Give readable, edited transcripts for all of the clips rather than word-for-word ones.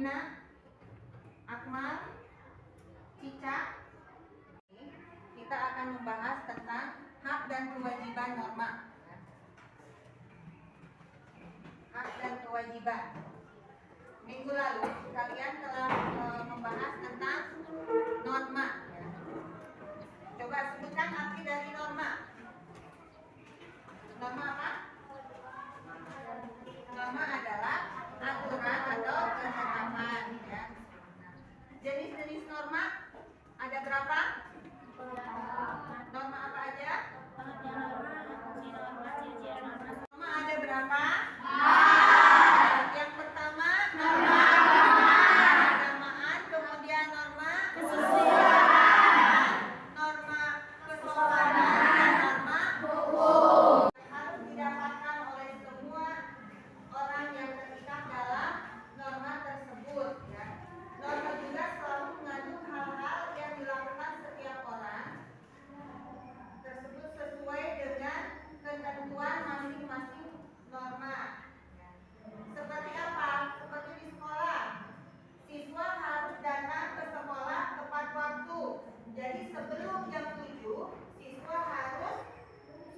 Alina, Akmal, Cica. Kita akan membahas tentang hak dan kewajiban norma. Hak dan kewajiban. Minggu lalu kalian telah membahas tentang norma. Coba sebutkan arti dari norma. Norma apa? Norma adalah aturan atau ketetapan. Ya. Jenis-jenis norma ada berapa? Norma apa aja? Norma ada berapa? Yang pertama norma keagamaan, kemudian norma kesusilaan, norma kesopanan, dan norma hukum. Harus didapatkan oleh semua orang yang terikat dalam norma tersebut. Ya. Norma juga selalu mengandung hal-hal yang dilakukan setiap orang tersebut sesuai dengan ketentuan masing-masing norma. Seperti apa? Seperti di sekolah, siswa harus datang ke sekolah tepat waktu. Jadi sebelum jam 7, siswa harus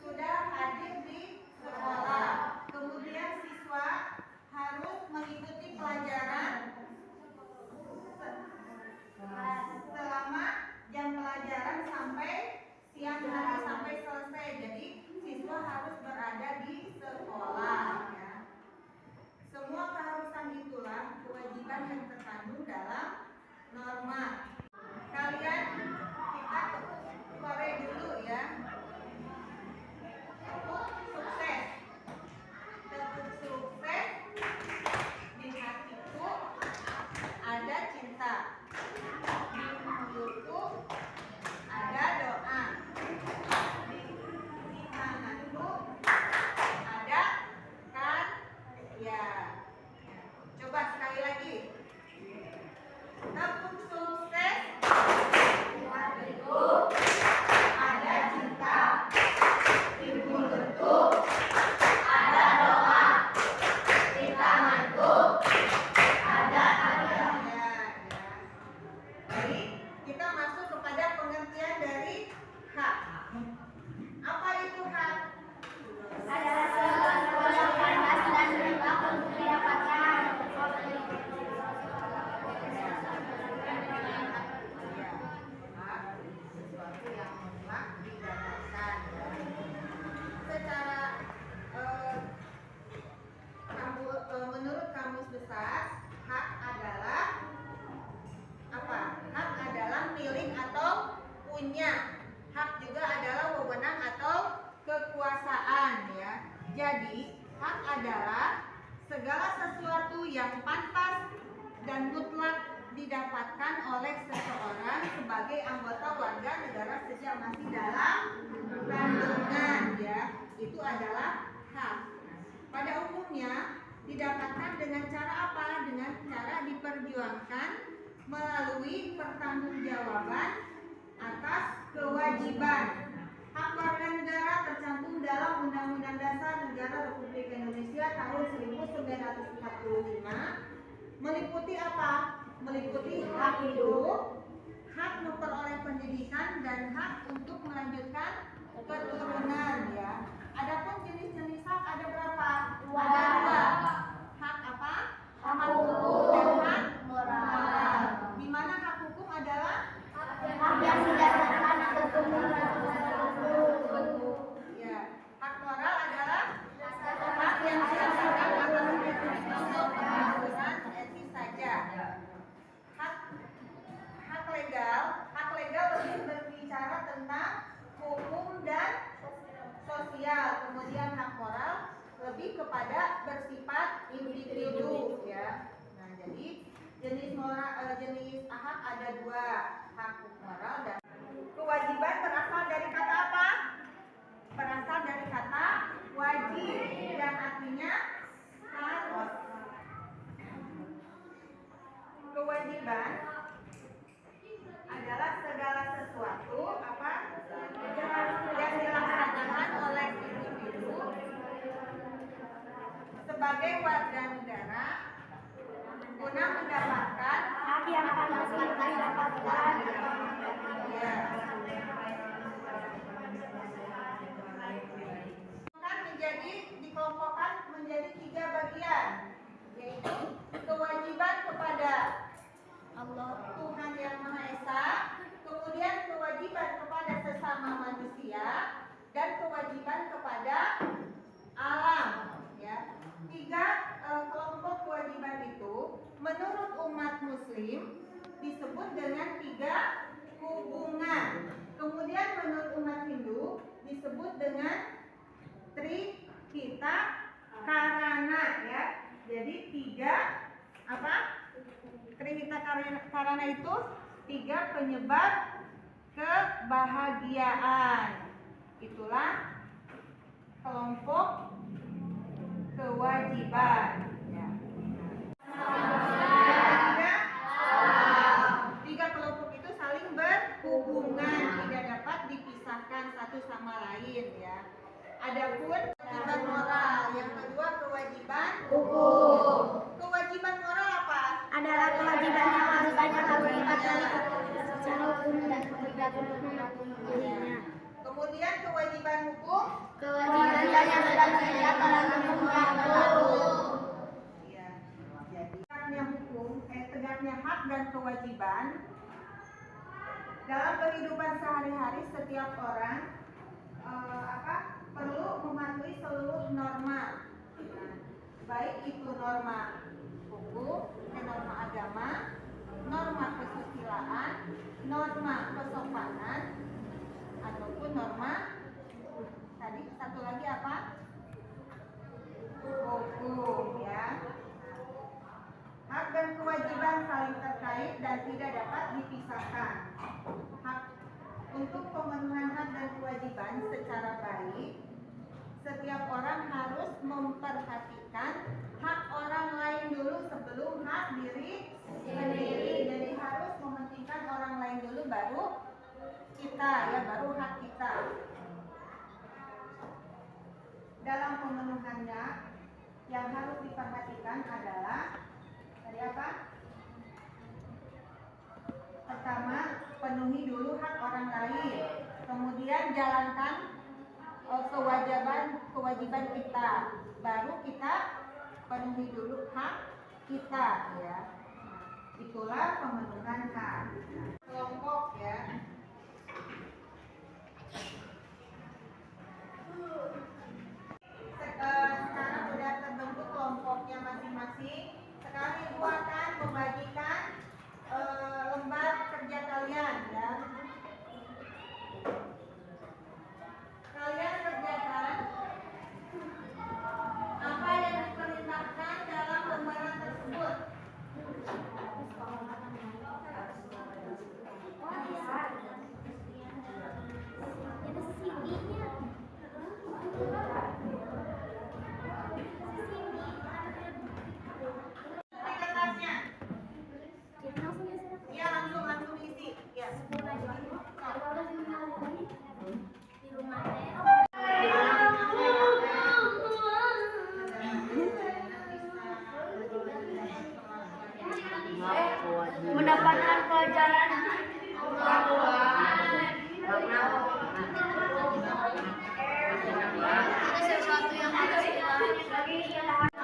sudah hadir di sekolah. Kemudian siswa harus mengikuti pelajaran selama jam pelajaran sampai siang hari sampai selesai. Jadi siswa harus berada di sekolah. Ya. Semua keharusan itulah kewajiban yang terkandung dalam norma. Kalian kita sore dulu ya. Tepuk sukses. Tepuk sukses. Di hatiku ada cinta. Di mulutku ada doa. Di tanganku ada kan ya. Coba sekali lagi. Tepuk sukses. Di hatiku ada cinta. Di mulutku ada doa. Di tanganku ada ya. Jadi kita masuk kepada pengertian dari hak. Apa itu hak? Adalah segala kewajiban dan berhak untuk didapatkan. Hak sesuatu yang mutlak didapatkan. Secara menurut kamus besar, hak adalah apa? Hak adalah milik atau punya. Hak juga adalah wewenang atau kekuasaan ya. Jadi hak adalah segala sesuatu yang pantas dan mutlak didapatkan oleh seseorang sebagai anggota warga negara sejak masih dalam kandungan ya. Itu adalah hak. Pada umumnya didapatkan dengan cara apa? Dengan cara diperjuangkan melalui pertanggungjawaban atas kewajiban. Hak warga negara tercantum dalam Undang-Undang Dasar Negara Republik Indonesia tahun 1945. Meliputi apa? Meliputi hak hidup, hak memperoleh pendidikan, dan hak untuk melanjutkan keturunan ya. Adapun jenis-jenis hak ada berapa? Ada dua. Hak apa? Hak hukum dan hak moral. Di mana hak hukum adalah Hak yang didasarkan atas kebenaran. ya. Hak moral adalah hak yang didasarkan atas peraturan etis saja. Hak legal lebih berbicara tentang hukum dan sosial. Kemudian hak moral lebih kepada bersifat individu ya. Nah, jadi jenis hak ada dua, hak moral dan kewajiban. Berasal dari kata apa? Berasal dari kata wajib yang artinya harus. Kewajiban adalah segala sesuatu apa yang dilaksanakan oleh individu sebagai warga negara guna mendapatkan karana ya. Jadi 3 apa? Trihita karana itu 3 penyebab kebahagiaan. Itulah kelompok kewajiban. Ya. Tiga kelompok itu saling berhubungan, tidak dapat dipisahkan satu sama lain ya. Adapun kewajiban moral, yang kedua kewajiban hukum. Kewajiban moral apa? Adalah kewajiban yang harus dipatuhi secara hukum dan terlibat untuk mematuhinya. Kemudian kewajiban hukum, Kewajiban yang sudah terlibat dalam hukum. ya. Jadi tegaknya hukum, tegaknya hak dan kewajiban dalam kehidupan sehari-hari setiap orang perlu mematuhi seluruh norma, baik itu norma hukum, norma agama, norma kesusilaan, norma kesopanan, ataupun norma tadi satu lagi apa? Hukum ya. Hak dan kewajiban saling terkait dan tidak dapat dipisahkan. Hak untuk pemenuhan hak dan kewajiban secara baik, setiap orang harus memperhatikan hak orang lain dulu sebelum hak diri sendiri. Jadi harus mementingkan orang lain dulu baru kita ya, baru hak kita. Dalam pemenuhannya yang harus diperhatikan adalah tadi apa? Pertama, penuhi dulu hak orang lain. Kemudian jalankan kewajiban kita. Baru kita penuhi dulu hak kita ya. Itulah pemenuhan hak. Kelompok ya. Sekarang sudah terbentuk kelompoknya masing-masing. Sekarang Ibu akan membagikan lembar kerja kalian ya. Kalian kerjakan apa yang diperintahkan dalam lembaran tersebut. Langsung isi. Ya. Mendapatkan pelajaran sesuatu yang harus dilakukan.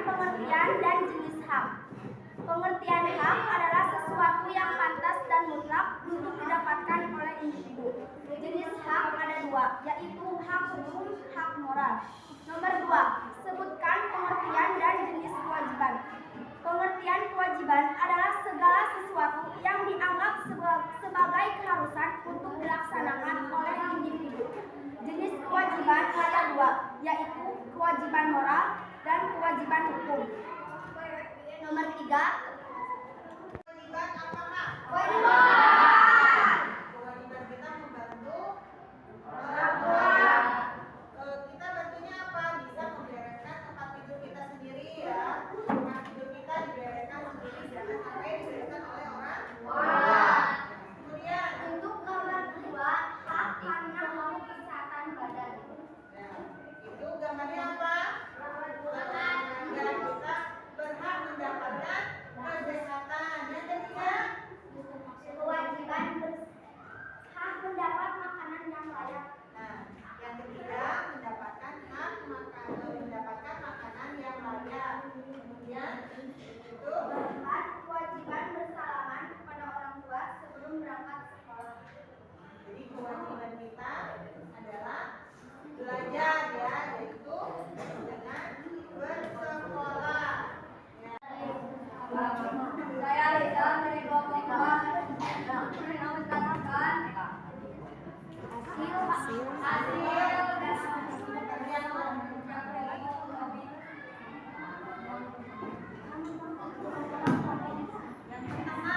pengertian dan jenis hak. Pengertian hak adalah sesuatu yang pantas dan mutlak untuk didapatkan oleh individu. Jenis hak ada dua, yaitu hak hukum, hak moral. Nomor 2, sebutkan pengertian dan jenis kewajiban. Pengertian kewajiban adalah segala sesuatu yang dianggap sebagai keharusan untuk dilaksanakan oleh individu. Jenis kewajiban ada dua, yaitu kewajiban moral dan kewajiban hukum. Nomor 3, Kewajiban apa, Mak? kewajiban. Kewajiban kita membantu orang tua. Kita bantunya apa? Bisa membereskan tempat tidur kita sendiri ya. Tempat tidur kita dibereskan sendiri, jangan sampai dibereskan oleh orang tua. Kemudian, Untuk gambar kedua, hak karena kesehatan badan. ya, itu gambarnya apa? Ya, kita berhak mendapatkan kesehatan. Yang ketiga, Kewajiban hak mendapat makanan yang layak. nah, yang ketiga mendapatkan mendapatkan makanan yang layak. Kemudian itu Keempat, kewajiban bersalaman kepada orang tua sebelum berangkat sekolah. jadi kewajiban kita adalah belajar ya, yaitu dengan bersekolah. Ya. Saya Liza dari kelompok 2. Menceritakan hasil Yang pertama,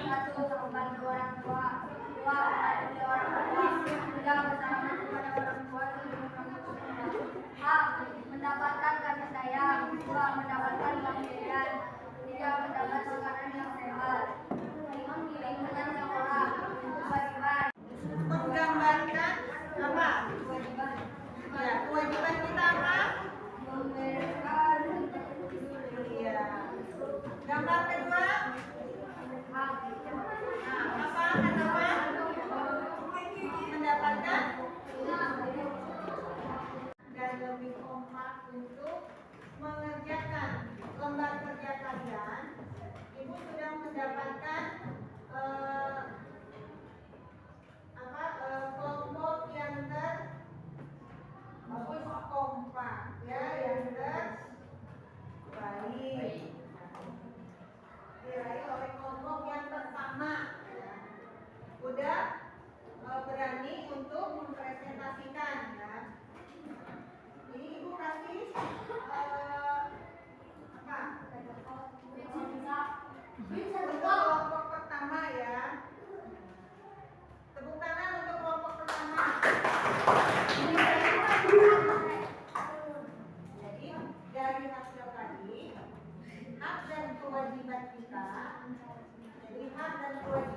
satu, membantu orang tua. Dua, mematuhi orang tua. Tiga, bersalaman kepada orang tua sebelum berangkat sekolah. A, mendapatkan kasih sayang. Dua, mendapatkan pemberian. Tiga, mendapat makanan yang sehat. Lingkungan sekolah. Kewajiban. menggambarkan apa? Ya, kewajiban kita apa? Membereskan. Iya. Gambar kedua, nah, apa kenapa? Mendapatkan dan lebih kompak untuk mengerjakan lembar kerja kalian. Ibu sudah mendapatkan kelompok yang kompak ya, yang terbaik diraih oleh kelompok yang bersama ya. Udah berani untuk mempresentasikan ya. Ini ibu kasih apa? Untuk kelompok pertama ya. Tepuk tangan untuk kelompok pertama. Jadi dari hasil tadi, hak dan kewajiban kita. Jadi hak dan kewajiban